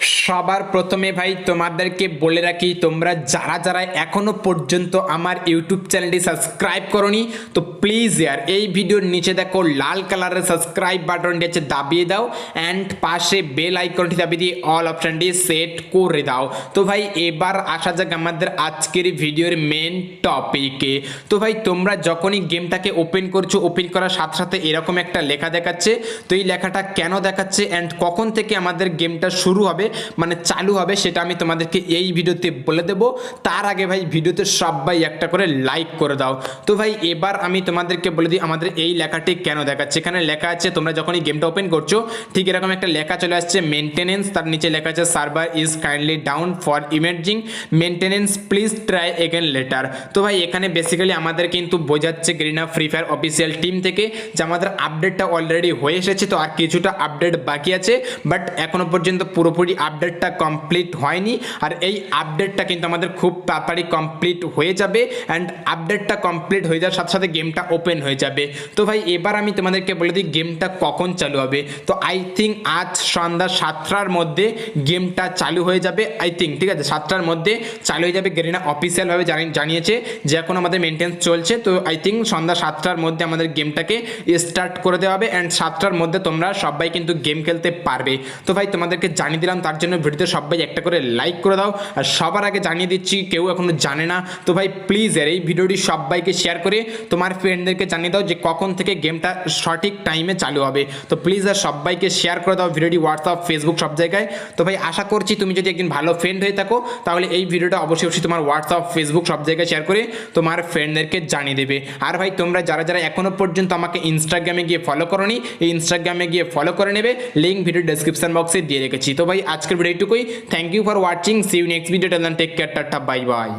সবার প্রথমে ভাই তোমাদেরকে বলে রাখি, তোমরা যারা যারা এখনো পর্যন্ত আমার ইউটিউব চ্যানেলটি সাবস্ক্রাইব করনি, তো প্লিজ ইয়ার এই ভিডিওর নিচে দেখো লাল কালারের সাবস্ক্রাইব বাটনটি আছে, দাবিয়ে দাও অ্যান্ড পাশে বেল আইকনটি দাবিয়ে দিয়ে অল অপশনটি সেট করে দাও। তো ভাই এবার আসা যাক আমাদের আজকের ভিডিওর মেন টপিকে। তো ভাই তোমরা যখনই গেমটাকে ওপেন করছো, ওপেন করার সাথে সাথে এরকম একটা লেখা দেখাচ্ছে। তো এই লেখাটা কেন দেখাচ্ছে অ্যান্ড কখন থেকে আমাদের গেমটা শুরু হবে, মানে চালু হবে, সেটা আমি তোমাদেরকে এই ভিডিওতে বলে দেব। তার আগে ভাই ভিডিওতে সবাই একটা করে লাইক করে দাও। তো ভাই এবার আমি তোমাদেরকে বলে দিই আমাদের এই লেখাটি কেন দেখাচ্ছে। এখানে লেখা আছে, তোমরা যখনই গেমটা ওপেন করছো ঠিক এরকম একটা লেখা চলে আসছে মেনটেনেন্স, তার নিচে লেখা আছে server is kindly down for emerging maintenance, please try again letter. তো ভাই এখানে বেসিক্যালি আমাদের কিন্তু বোঝাচ্ছে Garena free fire official team থেকে যে আমাদের আপডেটটা অলরেডি হয়ে এসেছে, তো আর কিছুটা আপডেট বাকি আছে, বাট এখনো পর্যন্ত পুরোপুরি আপডেটটা কমপ্লিট হয়নি। আর এই আপডেটটা কিন্তু আমাদের খুব তাড়াতাড়ি কমপ্লিট হয়ে যাবে অ্যান্ড আপডেটটা কমপ্লিট হয়ে যাওয়ার সাথে সাথে গেমটা ওপেন হয়ে যাবে। তো ভাই এবার আমি তোমাদেরকে বলে দিই গেমটা কখন চালু হবে। তো আই থিঙ্ক আজ সন্ধ্যা 7টার মধ্যে গেমটা চালু হয়ে যাবে, আই থিঙ্ক, ঠিক আছে, 7টার মধ্যে চালু হয়ে যাবে। গেরিনা অফিসিয়ালভাবে জানিয়েছে যে এখন আমাদের মেনটেন্স চলছে, তো আই থিঙ্ক সন্ধ্যা 7টার মধ্যে আমাদের গেমটাকে স্টার্ট করে দেওয়া হবে অ্যান্ড 7টার মধ্যে তোমরা সবাই কিন্তু গেম খেলতে পারবে। তো ভাই তোমাদেরকে জানিয়ে দিলাম, তার জন্য ভিডিওতে সবাই একটা করে লাইক করে দাও। আর সবার আগে জানিয়ে দিচ্ছি, কেউ এখনো জানে না, তো ভাই প্লিজ এই ভিডিওটি সবাইকে শেয়ার করে তোমার ফ্রেন্ডদেরকে জানিয়ে দাও যে কখন থেকে গেমটা সঠিক টাইমে চালু হবে। তো প্লিজ আর সবাইকে শেয়ার করে দাও ভিডিওটি, হোয়াটসঅ্যাপ, ফেসবুক, সব জায়গায়। তো ভাই আশা করছি তুমি যদি একদিন ভালো ফ্রেন্ড হয়ে থাকো তাহলে এই ভিডিওটা অবশ্যই অবশ্যই তোমার হোয়াটসঅ্যাপ, ফেসবুক, সব জায়গায় শেয়ার করে তোমার ফ্রেন্ডদেরকে জানিয়ে দেবে। আর ভাই তোমরা যারা যারা এখনো পর্যন্ত আমাকে ইনস্টাগ্রামে গিয়ে ফলো করোনি, এই ইনস্টাগ্রামে গিয়ে ফলো করে নেবে, লিঙ্ক ভিডিও ডেসক্রিপশন বক্সে দিয়ে রেখেছি। তো ভাই আজকের ভিডিও এইটুকুই। Thank you for watching, see you next video, take care, tata, bye by.